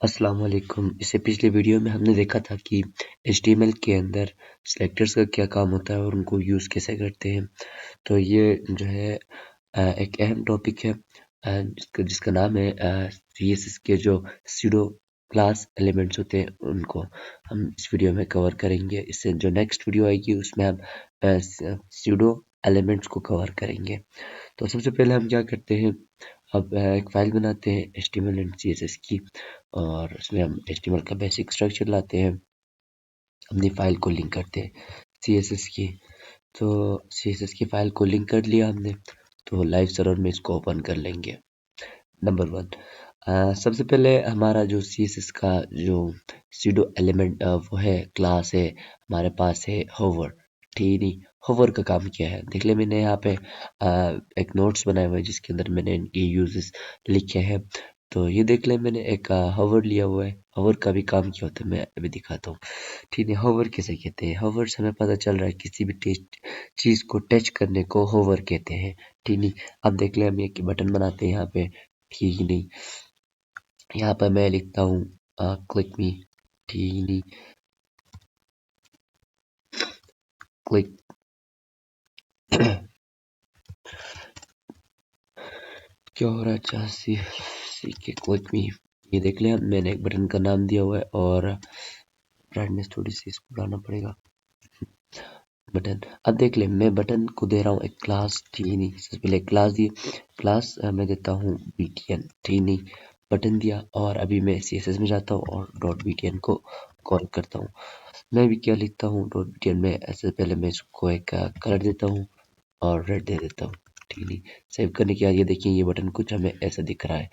अस्सलाम वालेकुम। इससे पिछले वीडियो में हमने देखा था कि HTML के अंदर सिलेक्टर्स का क्या काम होता है और उनको यूज़ कैसे करते हैं। तो ये जो है एक अहम टॉपिक है जिसका नाम है CSS के जो स्यूडो क्लास एलिमेंट्स होते हैं उनको हम इस वीडियो में कवर करेंगे। इससे जो नेक्स्ट वीडियो आएगी उसमें हम स्यूडो एलिमेंट्स को कवर करेंगे। तो सबसे पहले हम क्या करते हैं, अब एक फ़ाइल बनाते हैं HTML एंड CSS की और उसमें हम HTML का बेसिक स्ट्रक्चर लाते हैं, अपनी फ़ाइल को लिंक करते हैं CSS की। तो CSS की फ़ाइल को लिंक कर लिया हमने, तो लाइव सर्वर में इसको ओपन कर लेंगे। नंबर 1 सबसे पहले हमारा जो CSS का जो स्यूडो एलिमेंट वो है क्लास है, हमारे पास है होवर। ठीक नहीं, होवर का काम क्या है देख ले। मैंने यहाँ पे एक नोट्स बनाए हुए हैं जिसके अंदर मैंने ये यूजेस लिखे हैं। तो ये देख ले, मैंने एक होवर लिया हुआ है। होवर का भी काम क्या होता है मैं अभी दिखाता हूँ। ठीक है, होवर किसे कहते हैं? होवर से हमें पता चल रहा है किसी भी चीज को टच करने को होवर कहते हैं। ठीक नहीं, अब देख ले हम एक बटन बनाते हैं यहाँ पे। ठीक नहीं, यहाँ पर मैं लिखता हूँ क्लिक मी। ठीक नहीं, क्लिक क्या हो रहा है? सी के क्लिक मी। ये देख ले, मैंने एक बटन का नाम दिया हुआ है और ब्राइटनेस थोड़ी सी इसको बढ़ाना पड़ेगा। बटन, अब देख ले मैं बटन को दे रहा हूँ एक क्लास। ठीक नहीं, सबसे पहले क्लास दी, क्लास मैं देता हूँ btn। ठीक नहीं, बटन दिया और अभी मैं CSS में जाता हूँ और डॉट btn को कॉल करता हूँ। मैं भी क्या लिखता हूँ डॉट btn में, ऐसे पहले मैं इसको एक कलर देता हूँ और रेड दे देता हूँ। ठीक नहीं, सेव करने के बाद ये देखिए ये बटन कुछ हमें ऐसा दिख रहा है।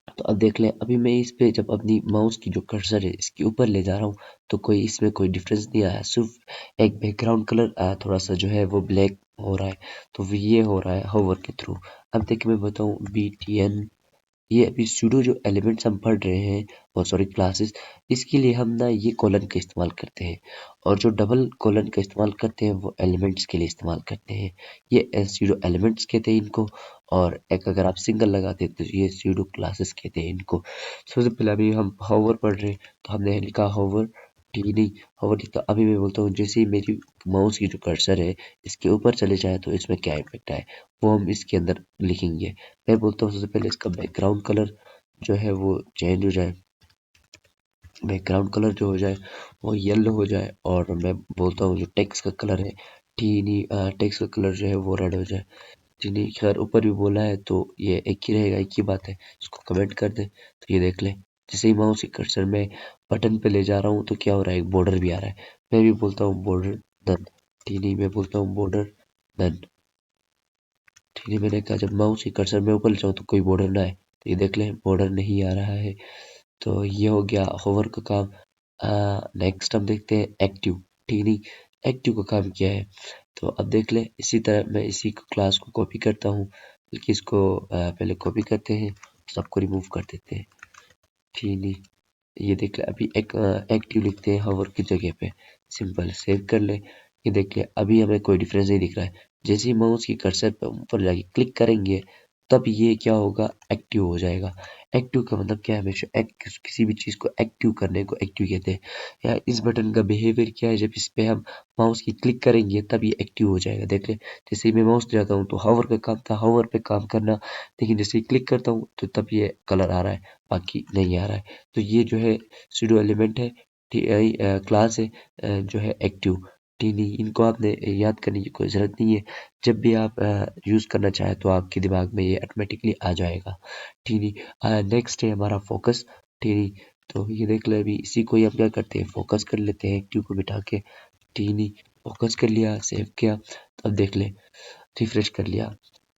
तो अब देख लें, अभी मैं इस पे जब अपनी माउस की जो कर्सर है इसके ऊपर ले जा रहा हूँ तो कोई इसमें कोई डिफरेंस नहीं आया, सिर्फ एक बैकग्राउंड कलर थोड़ा सा जो है वो ब्लैक हो रहा है। तो ये हो रहा है होवर के थ्रू। अब देखिए मैं बताऊँ btn, ये अभी सूडो जो एलिमेंट्स हम पढ़ रहे हैं और सॉरी क्लासेस, इसके लिए हम ना ये कॉलन का इस्तेमाल करते हैं और जो डबल कॉलन का इस्तेमाल करते हैं वो एलिमेंट्स के लिए इस्तेमाल करते हैं। ये सूडो एलिमेंट्स कहते हैं इनको, और एक अगर आप सिंगल लगाते हैं तो ये सूडो क्लासेस कहते हैं इनको। सबसे पहले अभी हम होवर पढ़ रहे हैं तो हमने लिखा होवर। ठीक नहीं, होवर लिखा। अभी मैं बोलता हूँ जैसे ही मेरी माउस की जो कर्सर है इसके ऊपर चले जाए तो इसमें क्या इफेक्ट आए वो हम इसके अंदर लिखेंगे। मैं बोलता हूँ सबसे पहले इसका बैकग्राउंड कलर जो है वो चेंज हो जाए, बैकग्राउंड कलर जो हो जाए वो येलो हो जाए, और मैं बोलता हूँ जो टेक्स्ट का कलर है टीनी, टेक्स्ट का कलर जो है वो रेड हो जाए। टीनी खैर ऊपर भी बोला है तो ये एक ही रहेगा, एक ही बात है, इसको कमेंट कर दे। तो ये देख ले, जैसे ही माउस के कर्सर में बटन पे ले जा रहा हूँ तो क्या हो रहा है, एक बॉर्डर भी आ रहा है। मैं भी बोलता हूँ बॉर्डर डन। टीनी मैं बोलता हूँ बॉर्डर डन। ठीक है, मैंने कहा जब माउस के कर्सर में ऊपर ले जाऊँ तो कोई बॉर्डर ना आए। तो ये देख लें बॉर्डर नहीं आ रहा है। तो ये हो गया होवर का काम। नेक्स्ट हम देखते हैं एक्टिव। ठीक नहीं, एक्टिव का काम क्या है? तो अब देख लें, इसी तरह मैं इसी क्लास को कॉपी करता हूँ, बल्कि इसको पहले कॉपी करते हैं, सबको रिमूव कर देते हैं। ठीक नहीं, ये देख ले अभी एक एक्टिव लिखते हैं होवर की जगह पे, सिंपल सेव कर ले। ये देख ले अभी हमें कोई डिफरेंस नहीं दिख रहा है। जैसे ही माउस की कर्सर पे ऊपर जाके क्लिक करेंगे तब ये क्या होगा, एक्टिव हो जाएगा। एक्टिव का मतलब क्या है, हमेशा किसी भी चीज को एक्टिव करने को एक्टिव कहते हैं। या इस बटन का बिहेवियर क्या है, जब इस पे हम माउस की क्लिक करेंगे तब ये एक्टिव हो जाएगा। देख ले, जैसे ही मैं माउस जाता हूँ तो होवर का काम था होवर पे काम करना, लेकिन जैसे ही क्लिक करता हूँ तो तब ये कलर आ रहा है, बाकी नहीं आ रहा है। तो ये जो है सूडो एलिमेंट है, क्लास है जो है एक्टिव। ठीक नहीं, इनको आपने याद करने की कोई ज़रूरत नहीं है। जब भी आप यूज़ करना चाहें तो आपके दिमाग में ये ऑटोमेटिकली आ जाएगा। ठीक नहीं, नेक्स्ट है हमारा फोकस। ठीक नहीं, तो ये देख लो अभी इसी को ही हम क्या करते हैं, फोकस कर लेते हैं एक्टिव को बिठा के। ठीक नहीं, फोकस कर लिया, सेव किया, अब देख ले रिफ्रेश कर लिया।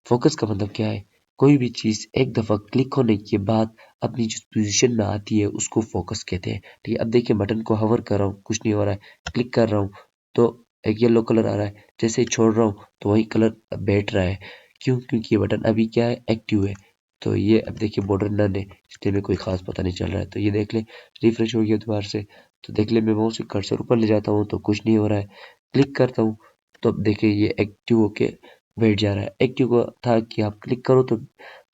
फोकस का मतलब क्या है, कोई भी चीज़ एक दफ़ा क्लिक होने के बाद अपनी जिस पोजीशन में आती है उसको फोकस कहते हैं। ठीक है, अब देखिए बटन को होवर कर रहा हूँ, कुछ नहीं हो रहा है, क्लिक कर रहा हूँ तो एक येलो कलर आ रहा है, जैसे ही छोड़ रहा हूँ तो वही कलर बैठ रहा है। क्यों? क्योंकि ये बटन अभी क्या है, एक्टिव है। तो ये अब देखिए बॉर्डर नन है, इसलिए में कोई खास पता नहीं चल रहा है। तो ये देख ले रिफ्रेश हो गया दोबारा से। तो देख ले मैं माउस से कर्सर ऊपर ले जाता हूँ तो कुछ नहीं हो रहा है, क्लिक करता हूँ तो अब देखिए ये एक्टिव होके बैठ जा रहा है। एक्टिव को था कि आप क्लिक करो तो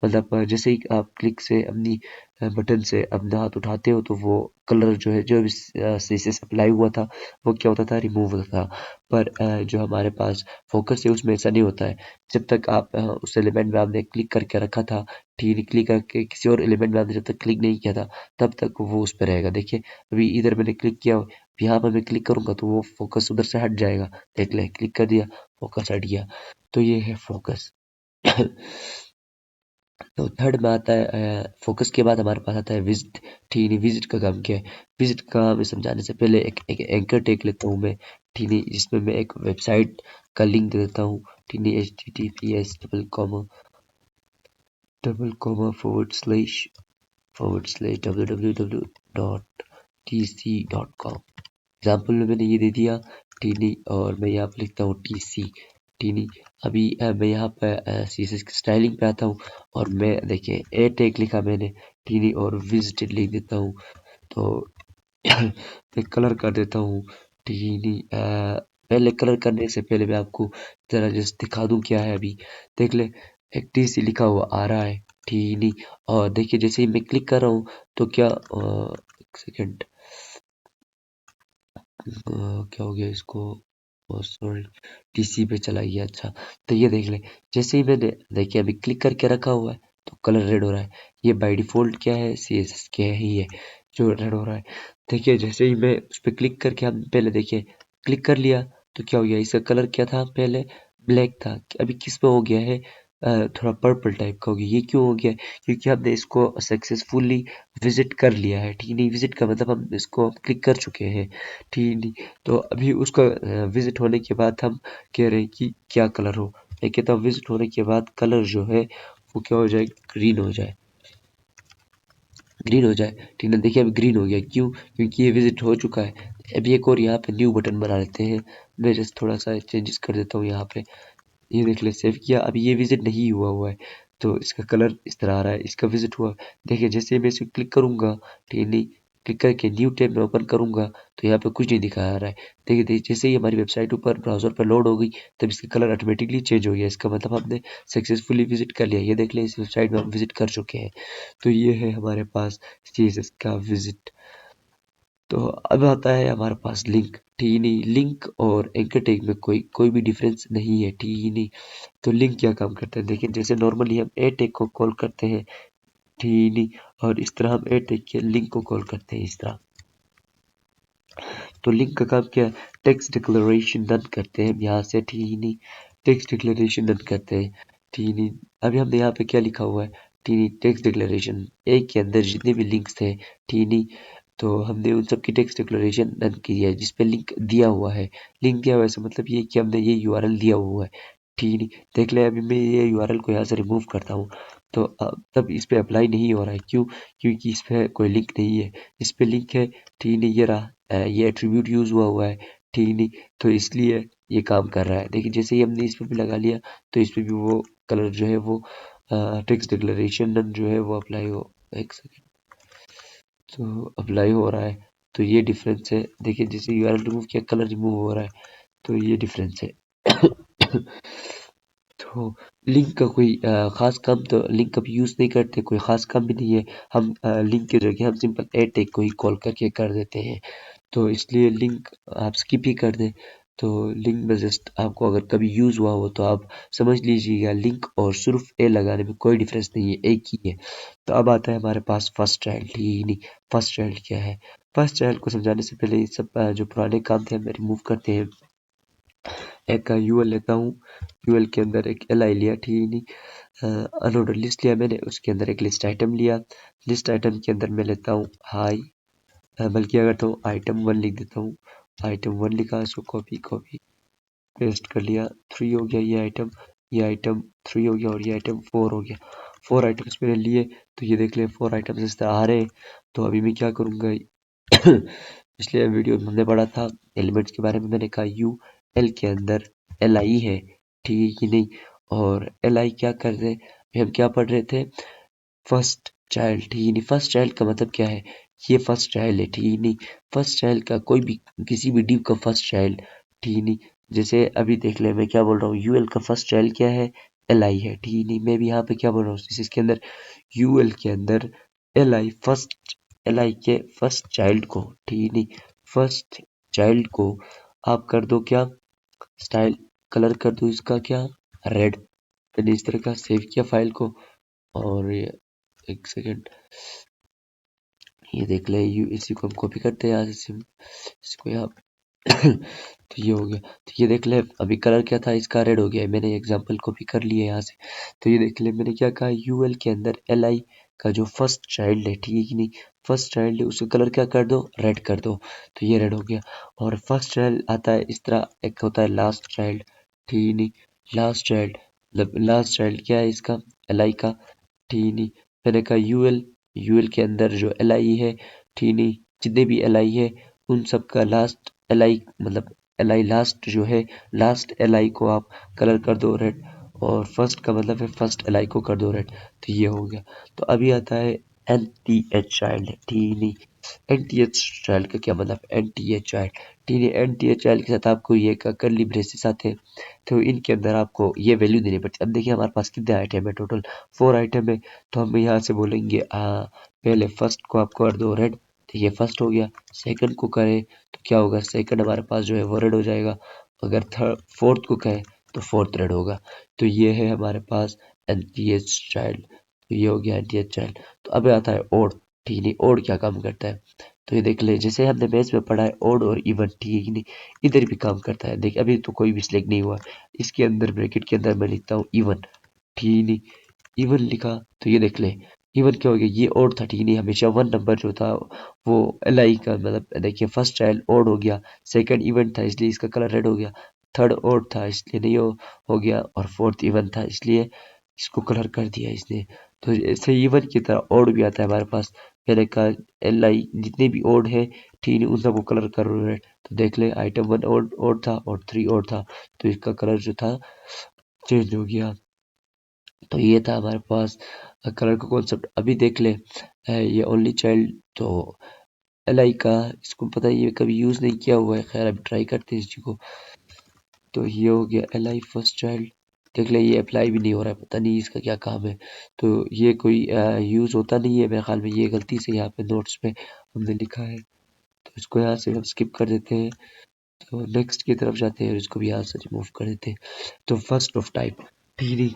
मतलब जैसे ही आप क्लिक से अपनी बटन से अपना हाथ उठाते हो तो वो कलर जो है जो भी से अप्लाई हुआ था वो क्या होता था, रिमूव होता था। पर जो हमारे पास फोकस है उसमें ऐसा नहीं होता है। जब तक आप उस एलिमेंट में आपने क्लिक करके रखा था, ठीक है, क्लिक करके किसी और एलिमेंट में आपने जब तक क्लिक नहीं किया था तब तक वो उस पर रहेगा। देखिए अभी इधर मैंने क्लिक किया, यहाँ पर मैं क्लिक करूंगा तो वो फोकस उधर से हट जाएगा। देख ले, क्लिक कर दिया, फोकस हट गया। तो ये है फोकस। तो थर्ड में आता है फोकस के बाद हमारे पास आता है विजिट। ठीक है, विजिट का काम क्या है? विजिट का काम समझाने से पहले एक एंकर टेक लेता हूँ मैं, ठीक है, जिसमें मैं एक वेबसाइट का लिंक दे देता हूँ, ठीक है, https double comma / www.tc.com। Example में मैंने ये दे दिया, ठीक है, और मैं यहाँ पर लिखता हूँ TC, ठीक है। अभी मैं यहाँ पर CSS की स्टाइलिंग पे आता हूँ और मैं देखिए ए टैग लिखा मैंने, ठीक है, और विजिटेड लिख देता हूँ। तो मैं कलर कर देता हूँ, ठीक है। पहले कलर करने से पहले मैं आपको जरा जस्ट दिखा दूँ क्या है। अभी देख ले, एक TC लिखा हुआ आ रहा है, ठीक है। और देखिए जैसे ही मैं क्लिक कर रहा हूँ तो क्या एक सेकेंड, क्या हो गया इसको, सॉरी, TC पे चला गया। अच्छा, तो ये देख ले, जैसे ही मैंने देखिए अभी क्लिक करके रखा हुआ है तो कलर रेड हो रहा है। ये बाय डिफॉल्ट क्या है, CSS क्या ही है जो रेड हो रहा है। देखिए जैसे ही मैं उस पर क्लिक करके, हम पहले देखिए क्लिक कर लिया तो क्या हो गया, इसका कलर क्या था, पहले ब्लैक था, अभी किस पे हो गया है, थोड़ा पर्पल टाइप का हो गया। ये क्यों हो गया? क्योंकि हमने इसको सक्सेसफुली विजिट कर लिया है, ठीक नहीं। विजिट का मतलब हम इसको क्लिक कर चुके हैं, ठीक नहीं। तो अभी उसका विजिट होने के बाद हम कह रहे हैं कि क्या कलर हो। मैं कहता हूँ विजिट होने के बाद कलर जो है वो क्या हो जाए, ग्रीन हो जाए, ग्रीन हो जाए, ठीक है। देखिए अब ग्रीन हो गया, क्यों? क्योंकि ये विजिट हो चुका है। अभी एक और यहाँ पे न्यू बटन बना लेते हैं। मैं जस्ट थोड़ा सा चेंजेस कर देता हूँ यहाँ पे। ये देख ले, सेव किया, अभी ये विजिट नहीं हुआ है तो इसका कलर इस तरह आ रहा है। इसका विजिट हुआ, देखिए जैसे मैं इसे क्लिक करूंगा, ठीक नहीं, क्लिक करके न्यू टैब में ओपन करूंगा तो यहाँ पे कुछ नहीं दिखा रहा है। देखिए जैसे ही हमारी वेबसाइट ऊपर ब्राउजर पर लोड हो गई तब इसका कलर ऑटोमेटिकली चेंज हो गया। इसका मतलब हमने सक्सेसफुली विजिट कर लिया। ये देख ले, इस वेबसाइट में हम विजिट कर चुके हैं। तो ये है हमारे पास CSS का विजिट। तो अब आता है हमारे पास लिंक, ठीक ही नहीं। लिंक और एंकर टैग में कोई भी डिफरेंस नहीं है, ठीक ही नहीं। तो लिंक क्या काम करता है, देखिए जैसे नॉर्मली हम ए टैग को कॉल करते हैं, ठीक ही नहीं, और इस तरह हम ए टैग के लिंक को कॉल करते हैं इस तरह। तो लिंक का काम क्या है, टेक्स्ट डिक्लेरेशन रन करते हैं हम यहाँ से, ठीक ही नहीं, टेक्स्ट डिक्लेरेशन रन करते हैं, ठीक ही नहीं। अभी हमने यहाँ पे क्या लिखा हुआ है, ठीक नहीं, टेक्स्ट डिक्लेरेशन ए के अंदर जितने भी लिंक्स थे, ठीक नहीं, तो हमने उन सब की टेक्स्ट डिक्लेरेशन रन की है जिसपे लिंक दिया हुआ है। लिंक दिया हुआ है, इसका मतलब ये कि हमने ये यूआरएल दिया हुआ है, ठीक नहीं। देख ले अभी मैं ये यूआरएल को यहाँ से रिमूव करता हूँ तो तब इस पे अप्लाई नहीं हो रहा है, क्यों? क्योंकि इस पे कोई लिंक नहीं है। इस पे लिंक है, ठीक नहीं, ये रहा, ये एट्रीब्यूट यूज हुआ है, ठीक नहीं, तो इसलिए ये काम कर रहा है। देखिए जैसे ही हमने इस पे भी लगा लिया तो इस पे भी वो कलर जो है वो टेक्स्ट डिक्लेरेशन जो है वो अप्लाई हो, एक सेकेंड, तो अप्लाई हो रहा है। तो ये डिफरेंस है। देखिए जैसे यूआरएल रिमूव किया, कलर रिमूव हो रहा है, तो ये डिफरेंस है। तो लिंक का कोई खास काम तो लिंक कभी यूज नहीं करते, कोई खास काम भी नहीं है। हम लिंक की जगह हम सिंपल ए टैग को ही कॉल करके कर देते हैं। तो इसलिए लिंक आप स्किप ही कर दें। तो लिंक में जस्ट आपको अगर कभी यूज हुआ हो तो आप समझ लीजिएगा, लिंक और सिर्फ ए लगाने में कोई डिफरेंस नहीं है, एक ही है। तो अब आता है हमारे पास फर्स्ट चाइल्ड, ठीक नहीं। फर्स्ट चाइल्ड क्या है? फर्स्ट चाइल्ड को समझाने से पहले ये सब जो पुराने काम थे हम रिमूव करते हैं। एक यूएल लेता हूँ, यूएल के अंदर एक एल आई लिया, ठीक नहीं, अनऑर्डर लिस्ट लिया मैंने, उसके अंदर एक लिस्ट आइटम लिया। लिस्ट आइटम के अंदर मैं लेता हूँ हाई, बल्कि अगर तो आइटम 1 लिख देता हूँ। आइटम 1 लिखा, इसको कॉपी कॉपी पेस्ट कर लिया। 3 हो गया ये आइटम 3 हो गया और ये आइटम 4 हो गया। 4 आइटम्स मैंने लिए। तो ये देख ले 4 आइटम्स इस तरह आ रहे हैं। तो अभी मैं क्या करूँगा, पिछले वीडियो में हमने पढ़ा था एलिमेंट्स के बारे में, मैंने कहा यू एल के अंदर एल आई है, ठीक है कि नहीं। और एल आई क्या कर रहे, हम क्या पढ़ रहे थे, फर्स्ट चाइल्ड, ठीक नहीं। फर्स्ट चाइल्ड का मतलब क्या है, ये फर्स्ट चाइल्ड है, ठीक नहीं। फर्स्ट चाइल्ड का कोई भी किसी भी डिव का फर्स्ट चाइल्ड, ठीक नहीं। जैसे अभी देख ले मैं क्या बोल रहा हूँ, यूएल का फर्स्ट चाइल्ड क्या है, एल आई है, ठीक नहीं। मैं भी यहाँ पे क्या बोल रहा हूँ, इसके अंदर यूएल के अंदर L I first, L I के फर्स्ट चाइल्ड को, ठीक नहीं, फर्स्ट चाइल्ड को आप कर दो क्या, स्टाइल कलर कर दो इसका क्या, रेड। मैंने इस तरह का सेव किया फाइल को, और ये एक सेकेंड, ये देख ले, यू इसी को हम कॉपी करते हैं यहाँ से, इसको यहाँ तो ये हो गया। तो ये देख ले, अभी कलर क्या था इसका, रेड हो गया। मैंने एग्जांपल कॉपी कर लिया यहाँ से। तो ये देख ले, मैंने क्या कहा, यूएल के अंदर एल आई का जो फर्स्ट चाइल्ड है, ठीक है कि नहीं, फर्स्ट चाइल्ड है, उसका कलर क्या कर दो, रेड कर दो। तो ये रेड हो गया। और फर्स्ट चाइल्ड आता है इस तरह, एक होता है लास्ट चाइल्ड, ठीक है नहीं, लास्ट चाइल्ड मतलब लास्ट चाइल्ड क्या है इसका, एल आई का, ठीक नहीं। मैंने कहा यूएल, यूएल के अंदर जो एल आई है, ठीक नहीं, जितने भी एल आई है उन सब का लास्ट एल आई मतलब एल आई लास्ट जो है, लास्ट एल आई को आप कलर कर दो रेड, और फर्स्ट का मतलब है फर्स्ट एल आई को कर दो रेड। तो ये हो गया। तो अभी आता है एन टी एच चाइल्ड, ठीक नहीं, एन टी एच चाइल्ड का क्या मतलब, एन टी एच चाइल्ड, ठीक है, एन टी एच चाइल्ड के साथ आपको ये कर्ली ब्रेसेस आते हैं, तो इनके अंदर आपको ये वैल्यू देनी पड़ती है। अब देखिए हमारे पास कितने आइटम है, टोटल 4 आइटम है। तो हम यहाँ से बोलेंगे पहले फर्स्ट को आप कर दो रेड, तो ये फर्स्ट हो गया। सेकंड को करें तो क्या होगा, सेकंड हमारे पास जो है वो रेड हो जाएगा। अगर थर्ड फोर्थ को कहें तो फोर्थ रेड होगा। तो ये है हमारे पास एन टी एच चाइल्ड। तो ये हो गया एन टी एच चाइल्ड। तो अब आता है ओड, ठीक नहीं, ओड क्या काम करता है, तो ये देख ले, जैसे हमने मैथ्स में पढ़ा है ओड और इवन, ठीक है नहीं, इधर भी काम करता है। देखिए अभी तो कोई भी सिलेक्ट नहीं हुआ, इसके अंदर ब्रैकेट के अंदर मैं लिखता हूँ इवन, ठीक नहीं, इवन लिखा। तो ये देख ले, इवन क्या हो गया, ये ओड था, ठीक नहीं, हमेशा वन नंबर जो था वो एल आई का मतलब, देखिए फर्स्ट चाइल्ड ओड हो गया, सेकंड इवन था इसलिए इसका कलर रेड हो गया, थर्ड ओड था इसलिए नहीं हो गया, और फोर्थ इवन था इसलिए इसको कलर कर दिया इसने। तो ऐसे इवन की तरह ओड भी आता है हमारे पास। मैंने कहा एल आई जितने भी ओड है, ठीक है, उन सबको कलर कर रहे हैं। तो देख ले, आइटम 1 ओड ओड था और 3 ओड था, तो इसका कलर जो था चेंज हो गया। तो ये था हमारे पास कलर का कॉन्सेप्ट। अभी देख ले, ये ओनली चाइल्ड, तो एल आई का, इसको पता है ये कभी यूज नहीं किया हुआ है, खैर अभी ट्राई करते हैं इस चीज को। तो ये हो गया एल आई फर्स्ट चाइल्ड। देख ले, ये अप्लाई भी नहीं हो रहा है, पता नहीं इसका क्या काम है। तो ये कोई यूज होता नहीं है मेरे ख्याल में, ये गलती से यहाँ पे नोट्स पे हमने लिखा है, तो इसको यहाँ से हम स्किप कर देते हैं। तो नेक्स्ट की तरफ जाते हैं और इसको भी यहाँ से रिमूव कर देते हैं। तो फर्स्ट ऑफ टाइप, ठीक नहीं,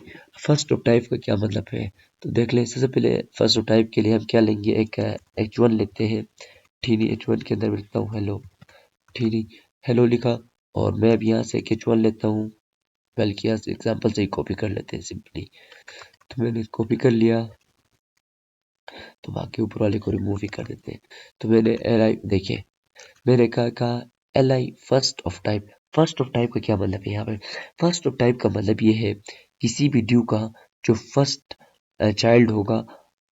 फर्स्ट ऑफ टाइप का क्या मतलब है, तो देख ले, सबसे पहले फर्स्ट ऑफ टाइप के लिए हम क्या लेंगे, एक एच वन लेते हैं, ठीक नहीं, एच वन के अंदर मैं लिखता हूँ हेलो, ठीक नहीं, हेलो लिखा। और मैं अब यहाँ से एक एच वन लेता हूँ, बल्कि यहाँ से एग्जाम्पल से ही कॉपी कर लेते हैं सिंपली। तो मैंने कॉपी कर लिया, तो बाकी ऊपर वाले को रिमूव ही कर देते हैं। तो मैंने एल आई, देखिए मैंने कहा L I first of type. First of type का क्या मतलब है यहाँ पे, फर्स्ट ऑफ टाइप का मतलब ये है किसी भी ड्यू का जो फर्स्ट चाइल्ड होगा,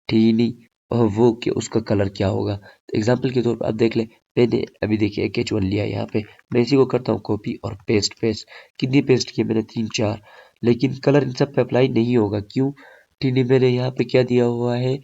ठीक नहीं, और वो कि उसका कलर क्या होगा। तो एग्जाम्पल के तौर पर आप देख ले, मैंने अभी देखिए एक एच वन लिया यहाँ पे, मैं इसी को करता हूँ कॉपी और पेस्ट, पेस्ट कितनी पेस्ट किए मैंने, 3 4, लेकिन कलर इन सब पे अप्लाई नहीं होगा, क्यों, ठीक नहीं, मैंने यहाँ पे क्या दिया हुआ है,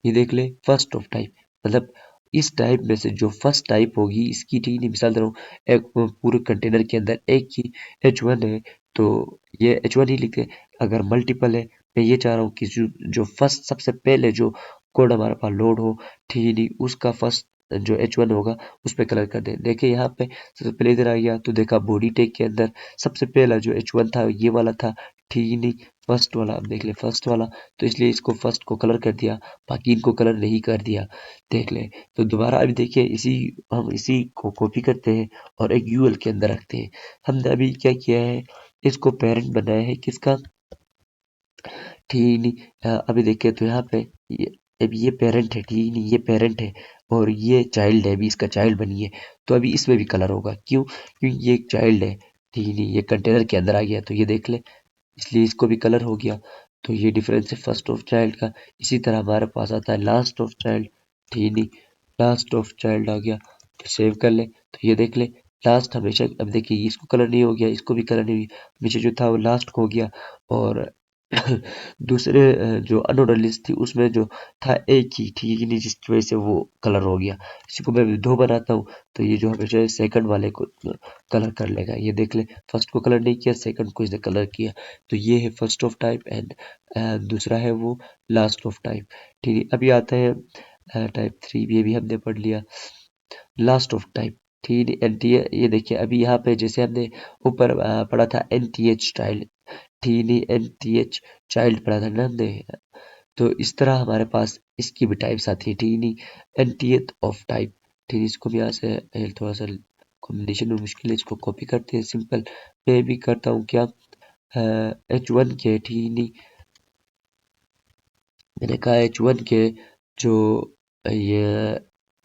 ये देख ले, फर्स्ट ऑफ टाइप, मतलब इस टाइप में से जो फर्स्ट टाइप होगी इसकी, ठीक नहीं, मिसाल दे रहा हूँ, एक पूरे कंटेनर के अंदर एक ही एच वन है, तो ये एच वन ही लिखते। अगर मल्टीपल है, मैं ये चाह रहा हूँ कि जो फर्स्ट सबसे पहले जो कोड हमारे पास लोड हो, ठीक नहीं, उसका फर्स्ट जो एच वन होगा उस पर कलर कर दें। देखिए यहाँ पे सबसे पहले इधर आ गया, तो देखा बॉडी टैग के अंदर सबसे पहला जो एच वन था ये वाला था, ठीक नहीं, फर्स्ट वाला, अब देख ले फर्स्ट वाला, तो इसलिए इसको फर्स्ट को कलर कर दिया, बाकी इनको कलर नहीं कर दिया। देख ले, तो दोबारा अभी देखिए, हम इसी को कॉपी करते हैं और एक यूएल के अंदर रखते हैं। हमने अभी क्या किया है, इसको पेरेंट बनाया है किसका, ठीक नहीं, अभी देखिए तो यहाँ पे अब ये पेरेंट है, ठीक नहीं, ये पेरेंट है और ये चाइल्ड है, अभी इसका चाइल्ड बनी है, तो अभी इसमें भी कलर होगा, क्यों, क्योंकि ये एक चाइल्ड है, ठीक नहीं, ये कंटेनर के अंदर आ गया, तो ये देख ले, इसलिए इसको भी कलर हो गया। तो ये डिफरेंस है फर्स्ट ऑफ चाइल्ड का। इसी तरह हमारे पास आता है लास्ट ऑफ चाइल्ड, ठीक नहीं, लास्ट ऑफ चाइल्ड आ गया, तो सेव कर ले। तो ये देख ले, लास्ट हमेशा, अब देखिए इसको कलर नहीं हो गया, इसको भी कलर नहीं हुई, हमेशा जो था वो लास्ट को हो गया, और दूसरे जो अनऑर्डर लिस्ट थी उसमें जो था एक ही, ठीक है नहीं, जिसकी वजह से वो कलर हो गया। इसी को मैं दो बनाता हूँ तो ये जो हमेशा सेकंड वाले को कलर कर लेगा। ये देख ले, फर्स्ट को कलर नहीं किया, सेकंड को इसने कलर किया। तो ये है फर्स्ट ऑफ टाइप एंड दूसरा है वो लास्ट ऑफ टाइप। ठीक है, अभी आता है टाइप 3 भी, ये भी हमने पढ़ लिया। लास्ट ऑफ टाइप, ठीक है, एन टी। ये देखिए अभी यहाँ पे जैसे हमने ऊपर पढ़ा था एन टी एच चाइल्ड, ठीक है, एन टी एच चाइल्ड पढ़ा था ना हमने। तो इस तरह हमारे पास इसकी भी टाइप्स आती है, ठीक है नहीं, N T H of type. ठीक है, इसको भी यहाँ से थोड़ा सा कॉम्बिनेशन में मुश्किल है, इसको कॉपी करते हैं सिंपल। मैं भी करता हूँ क्या, H1 के, ठीक नहीं, मैंने कहा H1 के जो ये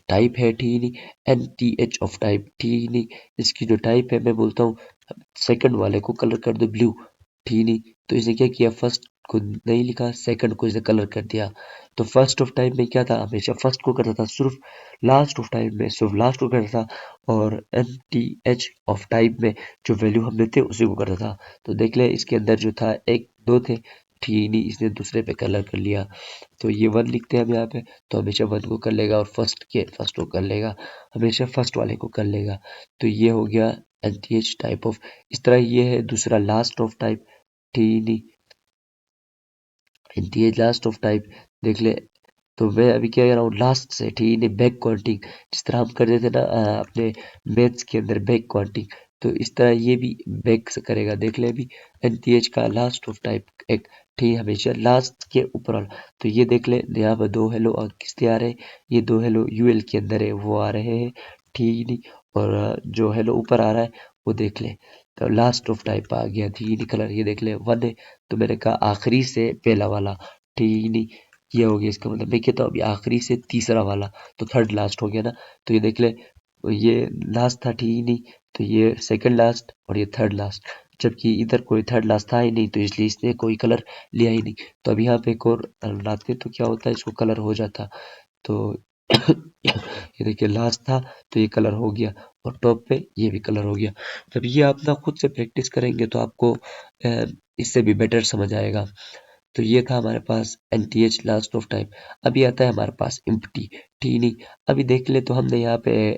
टाइप है, ठीक नहीं, N T H of type, ठीक नहीं, इसकी जो टाइप है मैं बोलता हूँ सेकंड वाले को कलर कर दो ब्लू, ठीक नहीं। तो इसने क्या किया, फर्स्ट को नहीं लिखा, सेकंड को इसने कलर कर दिया। तो फर्स्ट ऑफ टाइप में क्या था, हमेशा फर्स्ट को करता था, सिर्फ लास्ट ऑफ टाइप में सिर्फ लास्ट को करता था, और N T H of type में जो वैल्यू हम लेते उसी को करता था। तो देख ले इसके अंदर जो था एक दो थे, ठीक नहीं, इसने दूसरे पे कलर कर लिया। तो ये वन लिखते हैं हम यहाँ पे, तो हमेशा वन को कर लेगा, और फर्स्ट के फर्स्ट को कर लेगा, हमेशा फर्स्ट वाले को कर लेगा। तो ये हो गया एच टाइप ऑफ। इस तरह ये है दूसरा last of type, T H last of type. देख ले, तो मैं अभी क्या कर रहा हूँ, लास्ट से, ठीक है, बैक काउंटिंग, जिस तरह हम करते थे ना अपने मैथ्स के अंदर बैक काउंटिंग, तो इस तरह ये भी बैक से करेगा। देख ले अभी एनटीएच का लास्ट ऑफ टाइप एक, ठीक है, हमेशा लास्ट के ऊपर वाला। तो ये देख ले, यहाँ पर दो हेलो किसके आ रहे हैं, ये दो हेलो यूएल के अंदर है वो आ रहे हैं, ठीक नहीं। और जो हेलो ऊपर आ रहा है वो देख ले, तो लास्ट ऑफ टाइप आ गया, ठीक नहीं, कलर ये देख ले वन है। तो मैंने कहा आखिरी से पहला वाला, ठीक नहीं, ये हो गया। इसका मतलब मैं कहता हूँ अभी आखिरी से तीसरा वाला, तो थर्ड लास्ट हो गया ना। तो ये देख ले, ये लास्ट था, ठीक ही नहीं, तो ये सेकंड लास्ट और ये थर्ड लास्ट, जबकि इधर कोई थर्ड लास्ट था ही नहीं, तो इसलिए इसने कोई कलर लिया ही नहीं। तो अब यहाँ पे एक और लाते तो क्या होता है, इसको कलर हो जाता। तो ये देखिए लास्ट था तो ये कलर हो गया, और टॉप पे ये भी कलर हो गया। जब ये आप ना खुद से प्रैक्टिस करेंगे तो आपको इससे भी बेटर समझ आएगा। तो ये था हमारे पास N T H last of type. अभी आता है हमारे पास इम्प्टी, ठीक नहीं। अभी देख ले, तो हमने यहाँ पे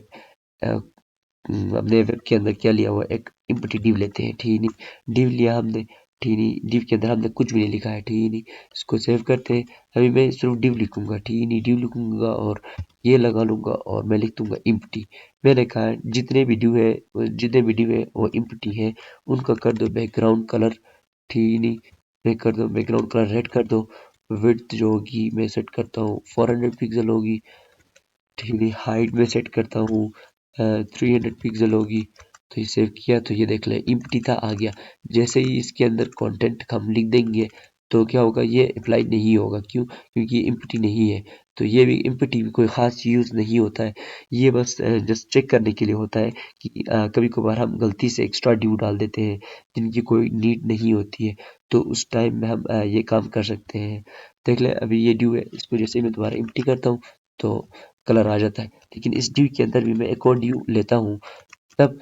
अपने वेब के अंदर क्या लिया हुआ, एक इम्प्टी डिव लेते हैं, ठीक नहीं, डिव लिया हमने, ठीक नहीं, डिव के अंदर हमने कुछ भी नहीं लिखा है, ठीक नहीं। इसको सेव करते हैं। अभी मैं सिर्फ डिव लिखूंगा, ठीक नहीं, डिव लिखूंगा और ये लगा लूंगा और मैं लिख दूंगा इम्प्टी। मैंने कहा है, जितने भी डिव है वो इम्प्टी है, उनका कर दो बैकग्राउंड कलर, ठीक नहीं, मैं कर दो बैकग्राउंड कलर रेड कर दो। विड्थ जो होगी मैं सेट करता हूँ 400 पिक्सल होगी, ठीक है, हाइट में सेट करता हूँ 300 पिक्सल होगी। तो ये सेव किया, तो ये देख ले इम्प्टी था आ गया। जैसे ही इसके अंदर कंटेंट हम लिख देंगे तो क्या होगा, ये अप्लाई नहीं होगा, क्यों, क्योंकि ये इम्प्टी नहीं है। तो ये भी इम्प्टी भी कोई खास यूज नहीं होता है, ये बस जस्ट चेक करने के लिए होता है कि कभी कभार हम गलती से एक्स्ट्रा ड्यू डाल देते हैं जिनकी कोई नीड नहीं होती है, तो उस टाइम में हम ये काम कर सकते हैं। देख ले अभी ये ड्यू है, इसको जैसे ही मैं दोबारा इम्प्टी करता हूँ तो कलर आ जाता है। लेकिन इस ड्यू के अंदर भी मैं एक और ड्यू लेता हूँ, तब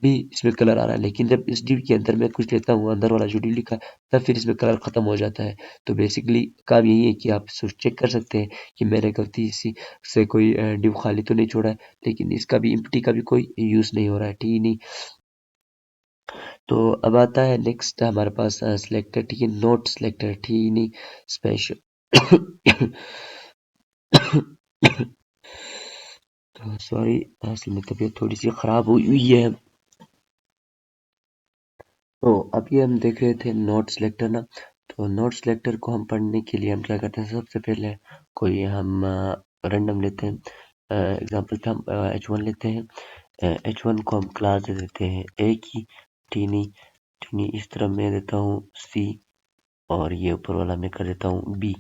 भी इसमें कलर आ रहा है। लेकिन जब इस ड्यू के अंदर मैं कुछ लेता हूँ, अंदर वाला जो ड्यू लिखा है, तब फिर इसमें कलर खत्म हो जाता है। तो बेसिकली काम यही है कि आप चेक कर सकते हैं कि मैंने गलती से कोई ड्यू खाली तो नहीं छोड़ा है, लेकिन इसका भी इम्प्टी का भी कोई यूज नहीं हो रहा है, ठीक है नहीं। तो अब आता है नेक्स्ट हमारे पास सिलेक्टर, ठीक है, नोट सिलेक्टर, ठीक है नहीं, स्पेशल सॉरी, असल में तबीयत थोड़ी सी खराब हुई हुई है। तो अभी हम देख रहे थे नोट सिलेक्टर ना। तो नोट सिलेक्टर को हम पढ़ने के लिए हम क्या करते हैं, सबसे पहले कोई हम रैंडम लेते हैं। एग्जांपल पे हम H1 लेते हैं। H1 को हम क्लास दे देते हैं ए की, टीनी, टीनी इस तरह मैं देता हूँ सी, और ये ऊपर वाला मैं कर देता हूँ बी,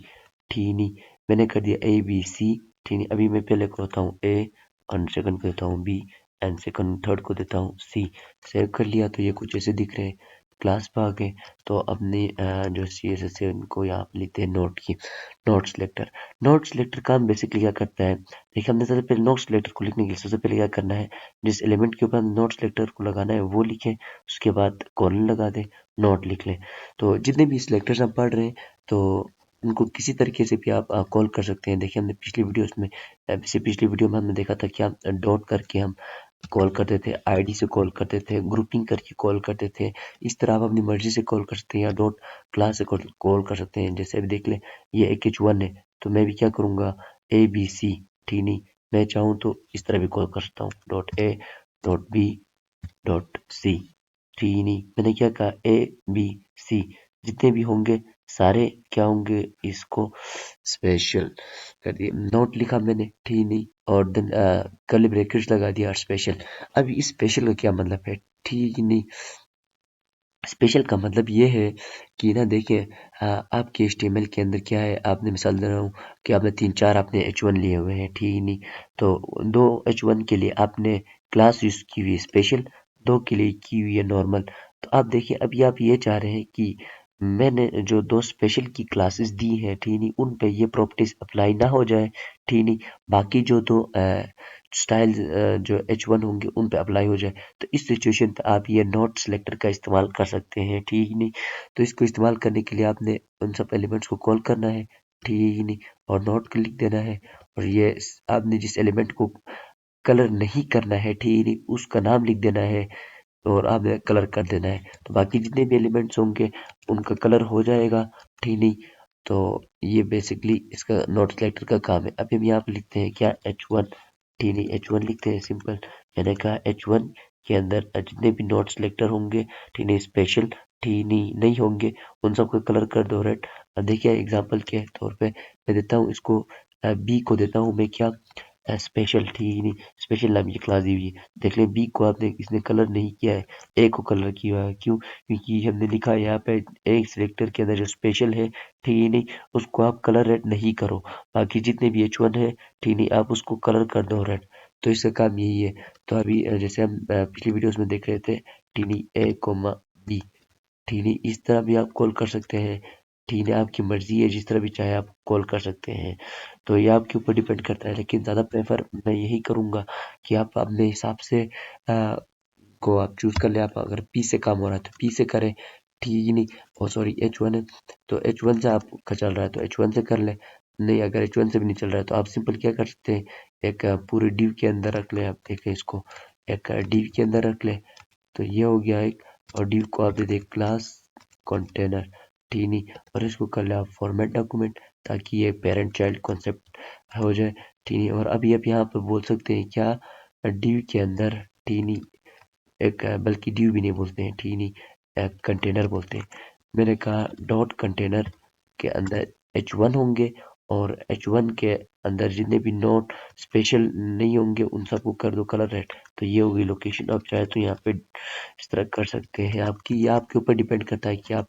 टीनी। मैंने कर दिया ए बी सी, टीनी। अभी मैं पहले को देता हूँ ए, और सेकंड को देता हूँ बी, एंड सेकंड थर्ड को देता हूँ सी। सेव कर लिया, तो ये कुछ ऐसे दिख रहे हैं। क्लास पे आ गए तो अपनी जो CSS है उनको यहाँ पे लिखते हैं नोट की नोट सिलेक्टर। नोट सिलेक्टर काम बेसिकली क्या करता है, देखिए हमने सबसे पहले नोट सिलेक्टर को लिखने के लिए सबसे पहले क्या करना है, जिस एलिमेंट के ऊपर नोट सिलेक्टर को लगाना है वो लिखें, उसके बाद कॉलन लगा दें, नोट लिख लें। तो जितने भी सिलेक्टर्स हम पढ़ रहे हैं तो उनको किसी तरीके से भी आप कॉल कर सकते हैं। देखिए हमने पिछली वीडियोस में पिछली वीडियो में हमने देखा था कि हम डॉट करके हम कॉल करते थे, आईडी से कॉल करते थे, ग्रुपिंग करके कॉल करते थे। इस तरह आप अपनी मर्जी से कॉल कर सकते हैं या डॉट क्लास से कॉल कर सकते हैं। जैसे अभी देख लें ये एक H1 है तो मैं भी क्या करूँगा ABC, ठीक नहीं, मैं चाहूँ तो इस तरह भी कॉल कर सकता हूँ .A.B.C, ठीक नहीं, मैंने क्या कहा ABC, जितने भी होंगे सारे क्या होंगे, इसको स्पेशल कर दिए, नोट लिखा मैंने, ठीक नहीं, और देन कर्ली ब्रैकेट्स लगा दिया और स्पेशल। अब इस स्पेशल का क्या मतलब है, ठीक नहीं, स्पेशल का मतलब ये है कि ना देखिए आपके HTML के अंदर क्या है, आपने मिसाल दे रहा हूँ कि आपने 3-4 आपने H1 लिए हुए हैं, ठीक नहीं, तो 2 H1 के लिए आपने क्लास यूज की हुई है स्पेशल, 2 के लिए की हुई है नॉर्मल। तो आप देखिए अभी आप ये चाह रहे हैं कि मैंने जो 2 स्पेशल की क्लासेस दी हैं, ठीक नहीं, उन पे ये प्रॉपर्टीज अप्लाई ना हो जाए, ठीक नहीं, बाकी जो 2 स्टाइल जो H1 होंगे उन पे अप्लाई हो जाए। तो इस सिचुएशन पे आप ये नोट सिलेक्टर का इस्तेमाल कर सकते हैं, ठीक नहीं। तो इसको इस्तेमाल करने के लिए आपने उन सब एलिमेंट्स को कॉल करना है, ठीक नहीं, और नोट को लिख देना है, और ये आपने जिस एलिमेंट को कलर नहीं करना है, ठीक नहीं, उसका नाम लिख देना है और आपने कलर कर देना है। तो बाकी जितने भी एलिमेंट्स होंगे उनका कलर हो जाएगा, ठीक नहीं। तो ये बेसिकली इसका नोट सिलेक्टर का काम है। अभी हम यहाँ पे लिखते हैं क्या H1, ठीक नहीं, H1 लिखते हैं सिंपल। मैंने कहा H1 के अंदर जितने भी नोट सिलेक्टर होंगे, ठीक नहीं, स्पेशल, ठीक नहीं होंगे, उन सबका कलर कर दो रेड। अब देखिए एग्जांपल के तौर पे मैं देता हूँ इसको बी को देता हूँ मैं क्या स्पेशल, ठीक नहीं, स्पेशल नाम की क्लास दी हुई है। देख लें बी को आपने इसने कलर नहीं किया है, ए को कलर किया है, क्यों, क्योंकि हमने लिखा है यहाँ पे एक सिलेक्टर के अंदर जो स्पेशल है, ठीक नहीं, उसको आप कलर रेड नहीं करो, बाकी जितने भी H1 है, ठीक नहीं, आप उसको कलर कर दो रेड। तो इसका काम यही है। तो अभी जैसे हम पिछली वीडियोस में देख रहे थे, ठीक नहीं, A, B, ठीक नहीं, इस तरह भी आप कॉल कर सकते हैं, ठीक है, आपकी मर्जी है, जिस तरह भी चाहे आप कॉल कर सकते हैं। तो ये आपके ऊपर डिपेंड करता है, लेकिन ज़्यादा प्रेफर मैं यही करूँगा कि आप अपने हिसाब से को आप चूज कर ले। आप अगर पी से काम हो रहा है तो पी से करें, ठीक ही नहीं, और सॉरी H1 है तो H1 से आपका चल रहा है तो H1 से कर ले, नहीं अगर H1 से भी नहीं चल रहा है तो आप सिंपल क्या कर सकते हैं, एक पूरे डिव के अंदर रख ले, आप देखें इसको एक डिव के अंदर रख ले, तो ये हो गया एक, और डिव को आप दे दें क्लास कंटेनर, ठीक नहीं, और इसको कर ले आप फॉर्मेट डॉक्यूमेंट, ताकि ये पेरेंट चाइल्ड कॉन्सेप्ट हो जाए, ठीक नहीं। और अभी आप यहाँ पर बोल सकते हैं क्या डिव के अंदर, ठीक नहीं, एक बल्कि डिव भी नहीं बोलते हैं, ठीक नहीं, कंटेनर बोलते हैं। मैंने कहा डॉट कंटेनर के अंदर H1 होंगे और H1 के अंदर जितने भी नोट स्पेशल नहीं होंगे उन सबको कर दो कलर रेड। तो ये होगी लोकेशन। आप चाहे तो यहाँ पे इस तरह कर सकते हैं, आपकी ये आपके ऊपर डिपेंड करता है कि आप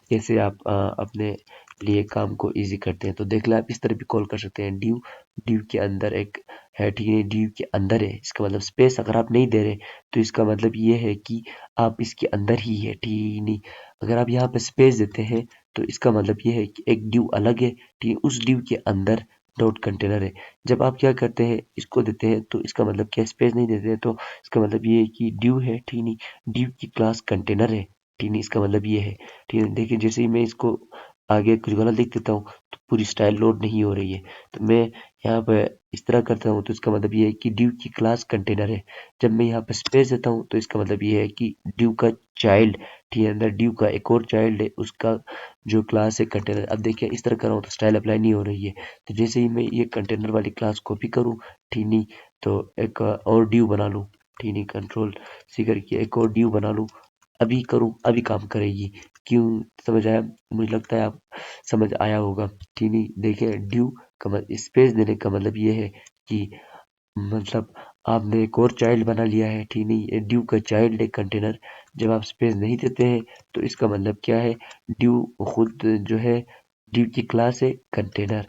कैसे आप अपने लिए काम को इजी करते हैं। तो देख लें आप इस तरह भी कॉल कर सकते हैं डिव, डिव के अंदर एक है, ठीक है, डिव के अंदर है, इसका मतलब स्पेस अगर आप नहीं दे रहे तो इसका मतलब ये है कि आप इसके अंदर ही है, ठीक नहीं। अगर आप यहाँ पे स्पेस देते हैं तो इसका मतलब ये है कि एक डिव अलग है, ठीक, उस डिव के अंदर डॉट कंटेनर है। जब आप क्या करते हैं इसको देते हैं तो इसका मतलब क्या, स्पेस नहीं देते हैं तो इसका मतलब ये है कि डिव है, ठीक नहीं, डिव की क्लास कंटेनर है, ठीक नहीं, इसका मतलब ये है, ठीक है। देखिए जैसे ही मैं इसको आगे कुछ गलत लिख देता हूँ तो पूरी स्टाइल लोड नहीं हो रही है, तो मैं यहाँ पे इस तरह करता हूँ तो इसका मतलब ये है कि div की क्लास कंटेनर है। जब मैं यहाँ पे स्पेस देता हूँ तो इसका मतलब ये है कि div का चाइल्ड, ठीक है, अंदर div का एक और चाइल्ड है, उसका जो क्लास है कंटेनर। अब देखिए इस तरह कर रहा हूँ तो स्टाइल अप्लाई नहीं हो रही है, तो जैसे ही मैं ये कंटेनर वाली क्लास कॉपी करूँ, ठीक नहीं, तो एक और div बना लूँ, ठीक नहीं, कंट्रोल C करके एक और div बना लूँ, अभी करूँ अभी काम करेगी। क्यों, समझ आया, मुझे लगता है आप समझ आया होगा, ठीक नहीं। देखिए ड्यू का स्पेस देने का मतलब ये है कि मतलब आपने एक और चाइल्ड बना लिया है, ठीक नहीं, ये ड्यू का चाइल्ड है कंटेनर। जब आप स्पेस नहीं देते हैं तो इसका मतलब क्या है, ड्यू खुद जो है ड्यू की क्लास है कंटेनर।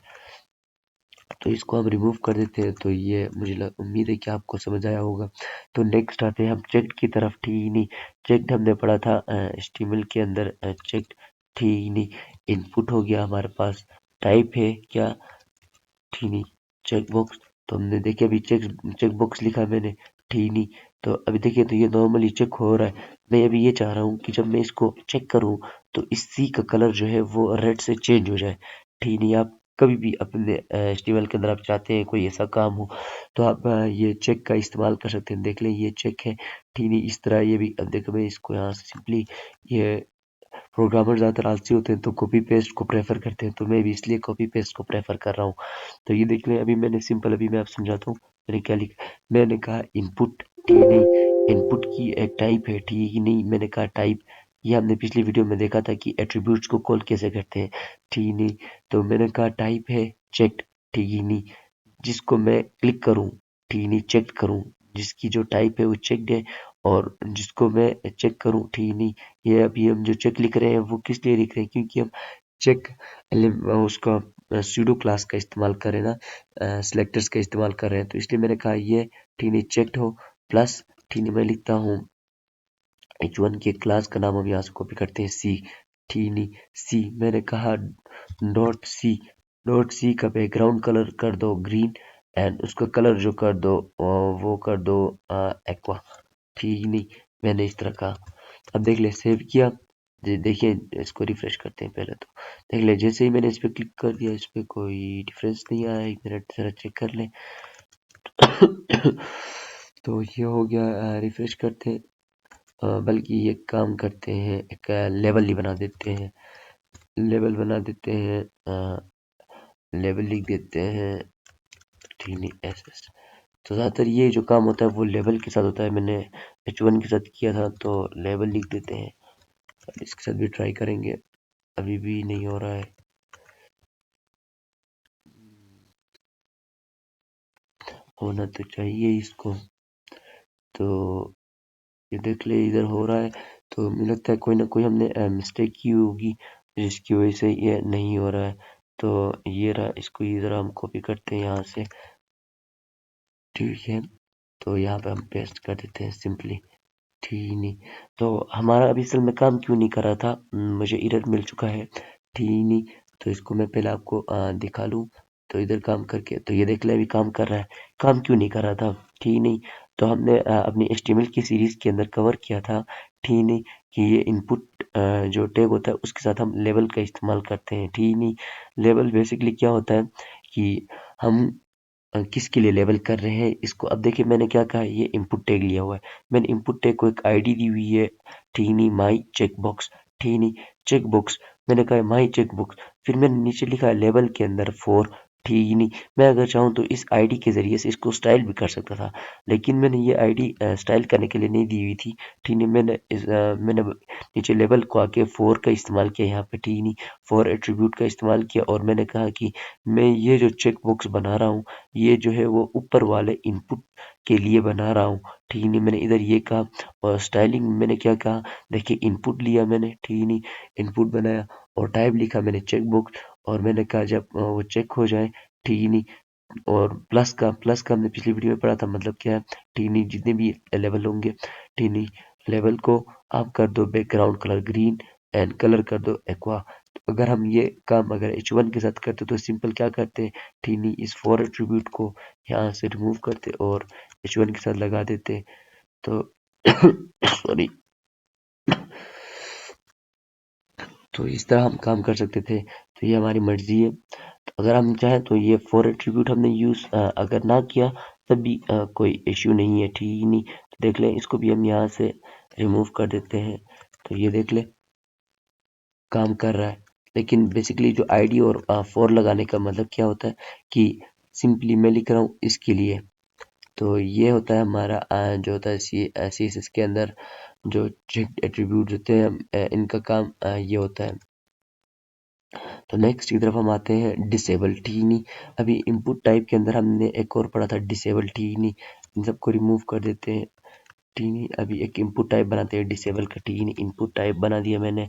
तो इसको हम रिमूव कर देते हैं। तो ये मुझे उम्मीद है कि आपको समझ आया होगा। तो नेक्स्ट आते हैं हम चेक की तरफ। ठीक नहीं, चेक हमने पढ़ा था HTML के अंदर चेक। ठीक नहीं, इनपुट हो गया हमारे पास, टाइप है क्या, ठीक नहीं, चेक बॉक्स। तो हमने देखे अभी चेक बॉक्स लिखा है मैंने, ठीक नहीं। तो अभी देखिए तो ये नॉर्मली चेक हो रहा है। मैं अभी ये चाह रहा हूँ कि जब मैं इसको चेक करूँ तो इस सी का कलर जो है वो रेड से चेंज हो जाए। ठीक नहीं, आप कभी भी अपने HTML के अंदर आप चाहते हैं कोई ऐसा काम हो तो आप ये चेक का इस्तेमाल कर सकते हैं। देख लें ये चेक है, ठीक नहीं। इस तरह ये भी, अब देखो मैं इसको यहाँ से सिंपली, ये प्रोग्रामर ज़्यादातर आलसी होते हैं तो कॉपी पेस्ट को प्रेफर करते हैं, तो मैं भी इसलिए कॉपी पेस्ट को प्रेफर कर रहा हूँ। तो ये देख लें, अभी मैंने सिंपल, अभी मैं आपको समझाता हूँ मैंने क्या लिखा। मैंने कहा इनपुट, ठीक नहीं, इनपुट की एक टाइप है, ठीक ही नहीं। मैंने कहा टाइप, ये हमने पिछली वीडियो में देखा था कि एट्रीब्यूट्स को कॉल कैसे करते हैं, ठीक नहीं। तो मैंने कहा टाइप है चेक्ड, ठीक ही नहीं। जिसको मैं क्लिक करूँ, ठीक नहीं, चेक करूँ, जिसकी जो टाइप है वो चेक्ड है, और जिसको मैं चेक करूँ, ठीक नहीं। ये अभी हम जो चेक लिख रहे हैं वो किस लिए लिख रहे हैं, क्योंकि हम चेक उसका सूडो क्लास का इस्तेमाल करें ना, सिलेक्टर्स का इस्तेमाल कर रहे हैं, तो इसलिए मैंने कहा ये, ठीक नहीं, चेक्ड हो प्लस, ठीक नहीं, मैं लिखता हूँ H1 के क्लास का नाम हम यहाँ से कॉपी करते हैं, सी, ठीक नहीं। सी मैंने कहा डॉट सी का बैकग्राउंड कलर कर दो ग्रीन, एंड उसका कलर जो कर दो वो कर दो एक्वा, ठीक नहीं। मैंने इस तरह का, अब देख ले सेव किया। देखिए इसको रिफ्रेश करते हैं पहले, तो देख ले जैसे ही मैंने इस पर क्लिक कर दिया इस पर कोई डिफरेंस नहीं आया। एक मिनट जरा चेक कर लें। तो ये हो गया, रिफ्रेश करते हैं। बल्कि ये काम करते हैं, एक लेवल ही बना देते हैं, लेवल बना देते हैं, लेवल लिख देते हैं, ठीक नहीं, एस। तो ज़्यादातर ये जो काम होता है वो लेवल के साथ होता है। मैंने H1 के साथ किया था तो लेवल लिख देते हैं। इसके साथ भी ट्राई करेंगे, अभी भी नहीं हो रहा है। होना तो चाहिए इसको। तो ये देख ले इधर हो रहा है, तो मुझे लगता है कोई ना कोई हमने मिस्टेक की होगी जिसकी वजह से ये नहीं हो रहा है। तो ये रहा, इसको इधर हम कॉपी करते हैं यहाँ से, ठीक है। तो यहाँ पे हम पेस्ट कर देते हैं सिंपली, ठीक नहीं। तो हमारा अभी असल में काम क्यों नहीं कर रहा था, मुझे एरर मिल चुका है, ठीक नहीं। तो इसको मैं पहले आपको दिखा लूँ। तो इधर काम करके, तो ये देख ले अभी काम कर रहा है। काम क्यों नहीं कर रहा था, ठीक नहीं। तो हमने अपनी HTML की सीरीज के अंदर कवर किया था, ठीक नहीं, कि ये इनपुट जो टैग होता है उसके साथ हम लेवल का इस्तेमाल करते हैं, ठीक नहीं। लेवल बेसिकली क्या होता है कि हम किसके लिए लेवल कर रहे हैं इसको। अब देखिए मैंने क्या कहा, ये इनपुट टैग लिया हुआ है, मैंने इनपुट टैग को एक आईडी दी हुई है, ठीक नहीं, माई चेक बॉक्स, ठीक नहीं, चेक बॉक्स। मैंने कहा माई चेक बॉक्स, फिर मैंने नीचे लिखा है लेवल के अंदर फॉर, ठीक नहीं। मैं अगर चाहूँ तो इस आईडी के जरिए से इसको स्टाइल भी कर सकता था, लेकिन मैंने ये आईडी स्टाइल करने के लिए नहीं दी हुई थी, ठीक नहीं। मैंने नीचे लेवल को आके फॉर का इस्तेमाल किया यहाँ पे, ठीक नहीं, फॉर एट्रीब्यूट का इस्तेमाल किया, और मैंने कहा कि मैं ये जो चेक बॉक्स बना रहा हूँ ये जो है वो ऊपर वाले इनपुट के लिए बना रहा हूँ, ठीक नहीं। मैंने इधर ये कहा, और स्टाइलिंग मैंने क्या कहा, देखिए इनपुट लिया मैंने, ठीक नहीं, इनपुट बनाया, और टाइप लिखा मैंने चेक बॉक्स, और मैंने कहा जब वो चेक हो जाए, ठीक नहीं। और प्लस का हमने पिछली वीडियो में पढ़ा था, मतलब क्या है, ठीक नहीं, जितने भी लेवल होंगे, ठीक नहीं, लेवल को आप कर दो background colour green, and colour कर दो एक्वा। तो अगर हम ये काम अगर H1 के साथ करते तो सिंपल क्या करते हैं, ठीक नहीं, इस फॉर एट्रीब्यूट को यहाँ से रिमूव करते और H1 के साथ लगा देते। तो सॉरी, तो इस तरह हम काम कर सकते थे। तो ये हमारी मर्जी है, तो अगर हम चाहें तो ये फॉर एट्रीब्यूट हमने यूज़ अगर ना किया तब भी कोई इश्यू नहीं है, ठीक नहीं। तो देख लें इसको भी हम यहाँ से रिमूव कर देते हैं। तो ये देख लें काम कर रहा है, लेकिन बेसिकली जो आईडी और फॉर लगाने का मतलब क्या होता है कि सिंपली मैं लिख रहा हूँ इसके लिए। तो ये होता है हमारा जो होता है CSS के अंदर जो चेक एट्रीब्यूट होते हैं, इनका काम ये होता है। तो नेक्स्ट की तरफ हम आते हैं डिसेबल, ठीक नहीं। अभी इनपुट टाइप के अंदर हमने एक और पढ़ा था डिसेबल, ठीक नहीं। इन सबको रिमूव कर देते हैं, ठीक नहीं। अभी एक इनपुट टाइप बनाते हैं डिसेबल का, ठीक नहीं। इनपुट टाइप बना दिया मैंने,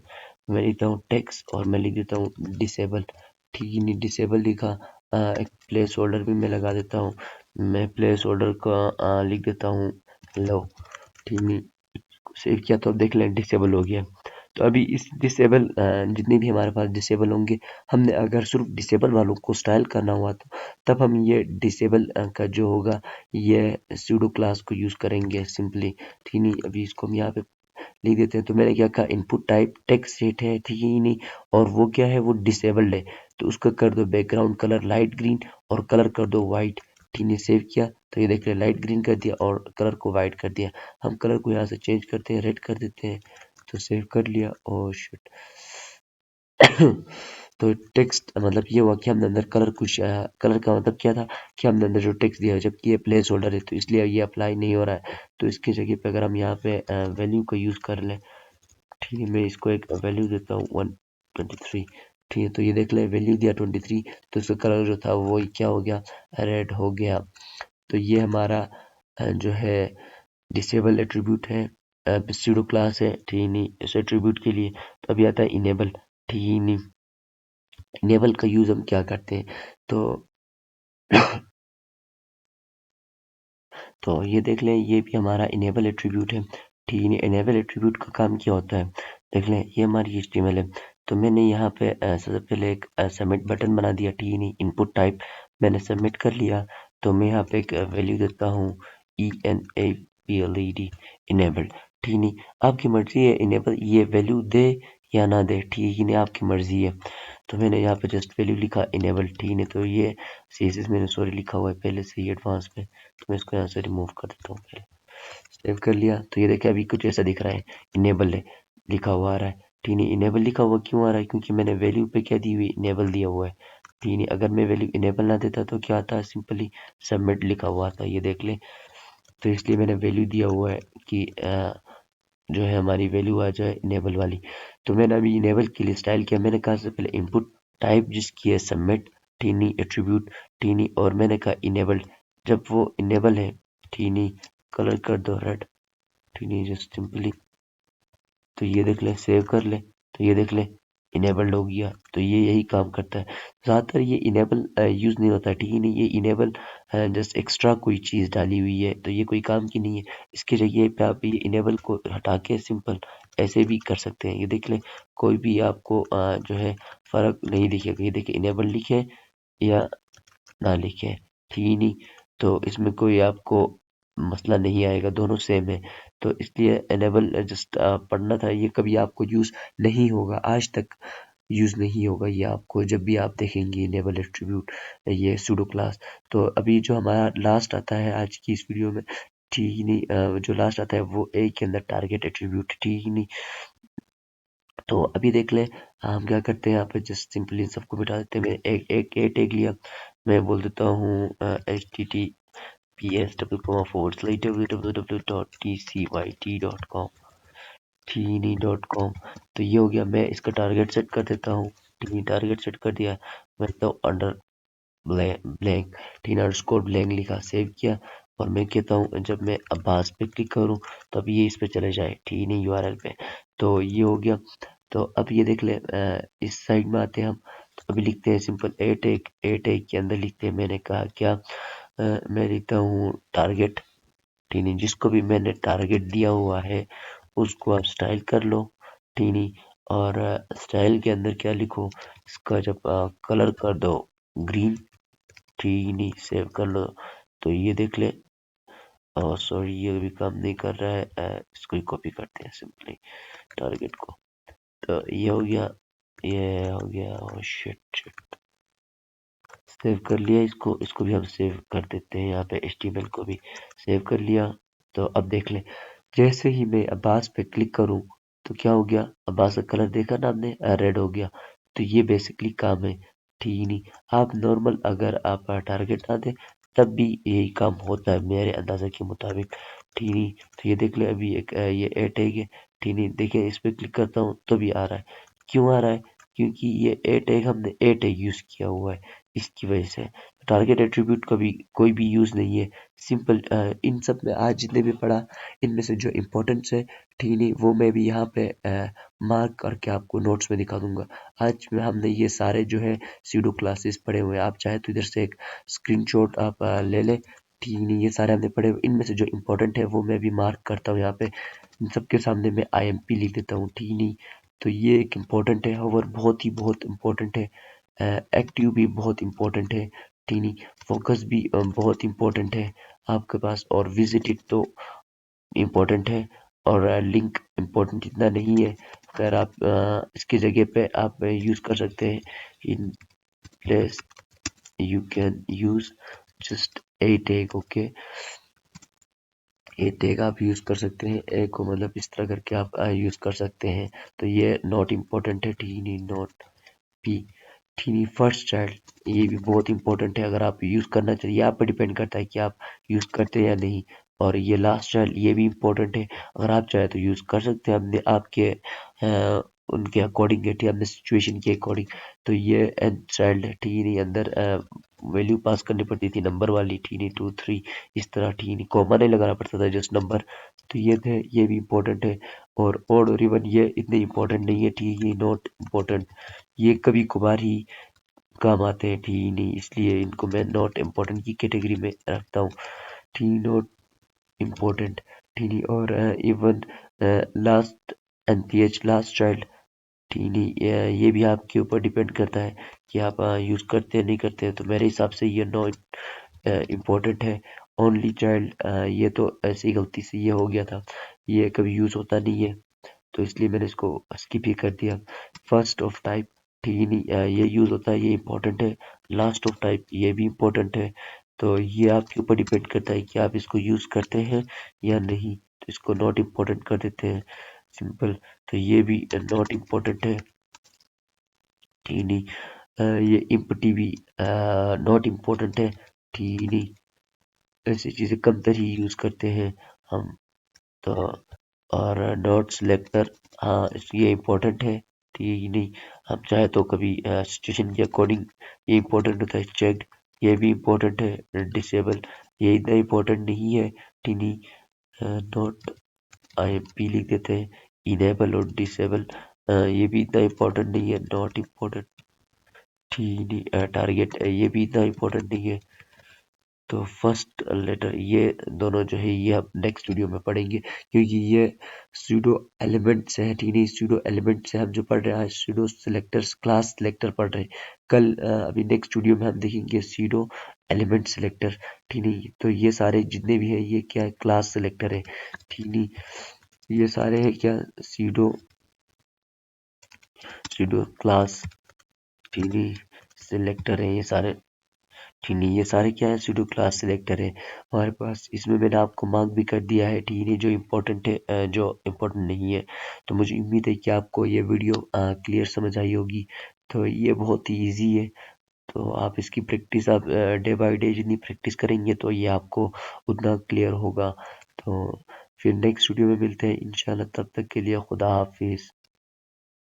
मैं लिखता हूँ टेक्स्ट और मैं लिख देता हूँ डिसेबल, ठीक नहीं, डिसेबल लिखा। एक प्लेस होल्डर भी मैं लगा देता हूँ। मैं प्लेस होल्डर का लिख देता हूँ लो, ठीक नहीं। सेव किया तो अब देख लें डिसेबल हो गया। तो अभी इस डिसेबल जितने भी हमारे पास डिसेबल होंगे, हमने अगर सिर्फ डिसेबल वालों को स्टाइल करना हुआ तो तब हम ये डिसेबल का जो होगा ये सूडो क्लास को यूज करेंगे सिंपली, ठीक नहीं। अभी इसको हम यहाँ पे लिख देते हैं। तो मैंने क्या कहा, इनपुट टाइप टेक्स्ट सेट है, ठीक ही नहीं, और वो क्या है, वो डिसेबल्ड है। तो उसका कर दो बैकग्राउंड कलर लाइट ग्रीन और कलर कर दो वाइट, ठीक है। सेव किया तो ये देख रहे लाइट ग्रीन कर दिया और कलर को वाइट कर दिया। हम कलर को यहाँ से चेंज करते हैं, रेड कर देते हैं। तो सेव कर लिया। ओ शिट तो टेक्स्ट मतलब ये हुआ कि हमने अंदर कलर कुछ कलर का मतलब क्या था कि हमने अंदर जो टेक्स्ट दिया है, जबकि ये प्लेस होल्डर है तो इसलिए ये अप्लाई नहीं हो रहा है। तो इसकी जगह पे अगर हम यहाँ पे वैल्यू को यूज कर लें, ठीक है, मैं इसको एक वैल्यू देता हूँ 123, ठीक है। तो ये देख ले वैल्यू दिया 23, तो इसका कलर जो था वो क्या हो गया, रेड हो गया। तो ये हमारा जो है डिसेबल एट्रीब्यूट है, pseudo क्लास है, ठीक नहीं। इस एट्रीब्यूट के लिए तो अभी आता है इनेबल, ठीक नहीं। इनेबल का यूज हम क्या करते हैं, तो तो ये देख लें ये भी हमारा इनेबल एट्रीब्यूट है, ठीक है। इनेबल एट्रीब्यूट का काम क्या होता है, देख लें ये हमारी एचटीएमएल है। तो मैंने यहाँ पे सबसे पहले एक सबमिट बटन बना दिया, ठीक है नहीं। इनपुट टाइप मैंने सबमिट कर लिया। तो मैं यहाँ पे एक वैल्यू देता हूँ ENABLED इनेबल्ड, ठीक नहीं। आपकी मर्जी है इनेबल ये वैल्यू दे या ना दे, ठीक ही नहीं, आपकी मर्जी है। तो मैंने यहाँ पे जस्ट वैल्यू लिखा इनेबल, ठीक है। तो ये सीएसएस मैंने सॉरी लिखा हुआ है पहले से ही एडवांस में, तो मैं इसको यहाँ से रिमूव कर देता हूँ पहले। सेव कर लिया तो ये देखिए अभी कुछ ऐसा दिख रहा है, इनेबल है लिखा हुआ आ रहा है, ठीक नहीं। इनेबल लिखा हुआ क्यों आ रहा है, क्योंकि मैंने वैल्यू पे क्या दी हुई, इनेबल दिया हुआ है, ठीक नहीं। अगर मैं वैल्यू इनेबल ना देता तो क्या आता है, सिंपली सबमिट लिखा हुआ था, ये देख ले। तो इसलिए मैंने वैल्यू दिया हुआ है कि जो है हमारी वैल्यू आ जाए इनेबल वाली। तो मैंने अभी इनेबल के लिए स्टाइल किया, मैंने कहा सबसे पहले इनपुट टाइप जिसकी है सबमिट, ठीक नहीं, एट्रीब्यूट, ठीक नहीं, और मैंने कहा इनेबल। जब वो इनेबल है, ठीक नहीं, कलर कर दो रेड, ठीक नहीं, जस्ट सिंपली। तो ये देख ले सेव कर ले, तो ये देख ले इनेबल्ड हो गया। तो ये यही काम करता है। ज़्यादातर ये इनेबल यूज़ नहीं होता, ठीक है नहीं। ये इनेबल जस्ट एक्स्ट्रा कोई चीज़ डाली हुई है, तो ये कोई काम की नहीं है। इसकी जगह पे आप ये इनेबल को हटा के सिंपल ऐसे भी कर सकते हैं। ये देख ले कोई भी आपको जो है फ़र्क नहीं दिखेगा। ये देखिए इनेबल लिखे या ना लिखे, ठीक ही नहीं। तो इसमें कोई आपको मसला नहीं आएगा, दोनों सेम है। तो इसलिए एनेबल जस्ट पढ़ना था, ये कभी आपको यूज़ नहीं होगा, आज तक यूज़ नहीं होगा ये आपको, जब भी आप देखेंगे इनेबल एट्रीब्यूट ये सूडो क्लास। तो अभी जो हमारा लास्ट आता है आज की इस वीडियो में, ठीक ही नहीं, जो लास्ट आता है वो ए के अंदर टारगेट एट्रीब्यूट, ठीक ही नहीं। तो अभी देख ले हम क्या करते हैं, यहाँ पे जस्ट सिंपली सबको बिठा देते हैं। मैं एक एक ए टैग लिया, मैं बोल देता हूँ https://www.tcyt.com, teeny.com। तो ये हो गया। मैं इसका टारगेट सेट कर देता हूँ, टीनी टारगेट सेट कर दिया। मैं कहता हूँ under blank, tin underscore blank लिखा, सेव किया। और मैं कहता हूँ जब मैं अब्बास पे क्लिक करूँ तो अब ये इस पे चले जाए, टीनी यूआरएल पे। तो ये हो गया। तो अब ये देख ले इस साइड में आते हैं हम। तो अभी लिखते हैं सिंपल ए टैग के अंदर लिखते हैं, मैंने कहा क्या, मैं लिखता हूँ टारगेट, टीनी। जिसको भी मैंने टारगेट दिया हुआ है उसको आप स्टाइल कर लो, टीनी। और स्टाइल के अंदर क्या लिखो, इसका जब कलर कर दो ग्रीन, टीनी, सेव कर लो। तो ये देख ले, सॉरी ये भी काम नहीं कर रहा है, इसको ही कॉपी करते हैं सिंपली टारगेट को। तो ये हो गया, ये हो गया। ओ शिट, सेव कर लिया इसको, इसको भी हम सेव कर देते हैं। यहाँ पे HTML को भी सेव कर लिया। तो अब देख ले जैसे ही मैं अब्बास पे क्लिक करूँ तो क्या हो गया, अब्बास का कलर देखा ना आपने, रेड हो गया। तो ये बेसिकली काम है, ठीक नहीं। आप नॉर्मल अगर आप टारगेट ना दें तब भी यही काम होता है मेरे अंदाजे के मुताबिक, ठीक नहीं। तो ये देख ले अभी एक ये ए टैग है, ठीक नहीं। देखिए इस पे क्लिक करता हूँ तो भी आ रहा है। क्यों आ रहा है, क्योंकि ये ए टैग हमने ए टैग यूज किया हुआ है, इसकी वजह से। टारगेट एट्रीब्यूट का भी कोई भी यूज नहीं है, सिंपल इन सब में आज जितने भी पढ़ा इनमें से जो इम्पोर्टेंट्स है ठीक नहीं वो मैं भी यहाँ पे मार्क करके आपको नोट्स में दिखा दूंगा। आज में हमने ये सारे जो है सीडो क्लासेस पढ़े हुए हैं। आप चाहे तो इधर से एक स्क्रीनशॉट आप ले लें। ठीक नहीं ये सारे हमने पढ़े हुए, इनमें से जो इम्पोर्टेंट है वो मैं भी मार्क करता हूँ यहाँ पे। इन सबके सामने मैं IMP लिख देता हूँ। ठीक नहीं तो ये एक इम्पोर्टेंट है और बहुत इम्पोर्टेंट है। एक्टिव भी बहुत इम्पोर्टेंट है। ठीक नहीं फोकस भी बहुत इम्पोर्टेंट है आपके पास, और विजिटेड तो इम्पोर्टेंट है, और लिंक इम्पोर्टेंट इतना नहीं है। अगर आप इसकी जगह पे आप यूज़ कर सकते हैं in place you can use just a tag. Okay A tag आप यूज़ कर सकते हैं, ए को मतलब इस तरह करके आप यूज़ कर सकते हैं। तो ये नॉट इम्पोर्टेंट है। ठीक नहीं नॉट पी ठीक नहीं फर्स्ट चाइल्ड ये भी बहुत इंपॉर्टेंट है। अगर आप यूज़ करना चाहिए आप पर डिपेंड करता है कि आप यूज़ करते हैं या नहीं। और ये लास्ट चाइल्ड ये भी इम्पोर्टेंट है। अगर आप चाहे तो यूज़ कर सकते हैं अपने आपके उनके अकॉर्डिंग है, ठीक अपने सिचुएशन के अकॉर्डिंग। तो ये एंड चाइल्ड है। ठीक नहीं अंदर वैल्यू पास करनी पड़ती थी नंबर वाली। ठीक नहीं 2 3 इस तरह। ठीक नहीं कॉमा नहीं लगाना पड़ता था जस्ट नंबर। तो ये थे ये भी इम्पोर्टेंट है। और ओड और इवन ये इतने इम्पोर्टेंट नहीं है। ठीक है नॉट इम्पोर्टेंट ये कभी कभार ही काम आते हैं। ठीक नहीं इसलिए इनको मैं नॉट इम्पोर्टेंट की कैटेगरी में रखता हूँ। ठीक नॉट इम्पोर्टेंट ठीक नहीं और even last NPH last child. ठीक नहीं ये भी आपके ऊपर डिपेंड करता है कि आप यूज़ करते हैं नहीं करते हैं। तो मेरे हिसाब से ये नॉट इम्पोर्टेंट है। ओनली चाइल्ड ये तो ऐसी गलती से ये हो गया था, ये कभी यूज़ होता नहीं है तो इसलिए मैंने इसको स्किप ही कर दिया। फर्स्ट ऑफ टाइप ठीक ही नहीं ये यूज़ होता है, ये इम्पोर्टेंट है। लास्ट ऑफ टाइप ये भी इम्पोर्टेंट है। तो ये आपके ऊपर डिपेंड करता है कि आप इसको यूज़ करते हैं या नहीं। तो इसको नॉट इम्पोर्टेंट कर देते हैं सिंपल। तो ये भी नॉट इम्पोर्टेंट है। ठीक नहीं ये इम्पटी भी नॉट इम्पोर्टेंट है। ठीक नहीं ऐसी चीज़ें कम तर ही यूज़ करते हैं हम। तो और नोट सिलेक्टर हाँ ये इम्पोर्टेंट है। ठीक है नहीं हम चाहे तो कभी सिचुएशन के अकॉर्डिंग ये इम्पोर्टेंट होता है। चेक ये भी इम्पोर्टेंट है। डिसेबल ये इतना इम्पोर्टेंट नहीं है। ठीक नहीं नोट IMP लिख देते हैं। इनेबल और डिसेबल ये भी इतना इम्पोर्टेंट नहीं है। नॉट इम्पोर्टेंट ठीक नहीं टारगेट ये भी इतना इम्पोर्टेंट नहीं है। तो फर्स्ट लेटर ये दोनों जो है ये हम नेक्स्ट वीडियो में पढ़ेंगे क्योंकि ये सूडो एलिमेंट्स है। ठीक नहीं सूडो एलिमेंट्स से हम जो पढ़ रहे हैं सूडो सिलेक्टर्स क्लास सिलेक्टर पढ़ रहे हैं। कल अभी नेक्स्ट वीडियो में हम देखेंगे सूडो एलिमेंट सिलेक्टर। ठीक नहीं तो ये सारे जितने भी हैं ये क्या है क्लास सिलेक्टर है। ठीक नहीं ये सारे हैं क्या सूडो सूडो क्लास ठीक नहीं सिलेक्टर है ये सारे। ठीक नहीं ये सारे क्या है सूडो क्लास सिलेक्टर है हमारे पास। इसमें मैंने आपको मार्क भी कर दिया है। ठीक नहीं जो इम्पोर्टेंट है जो इम्पोर्टेंट नहीं है। तो मुझे उम्मीद है कि आपको ये वीडियो क्लियर समझ आई होगी। तो ये बहुत ही ईजी है। तो आप इसकी प्रैक्टिस आप डे बाय डे जितनी प्रैक्टिस करेंगे तो ये आपको उतना क्लियर होगा। तो फिर नेक्स्ट वीडियो में मिलते हैं इंशाल्लाह, तब तक के लिए खुदा हाफिज।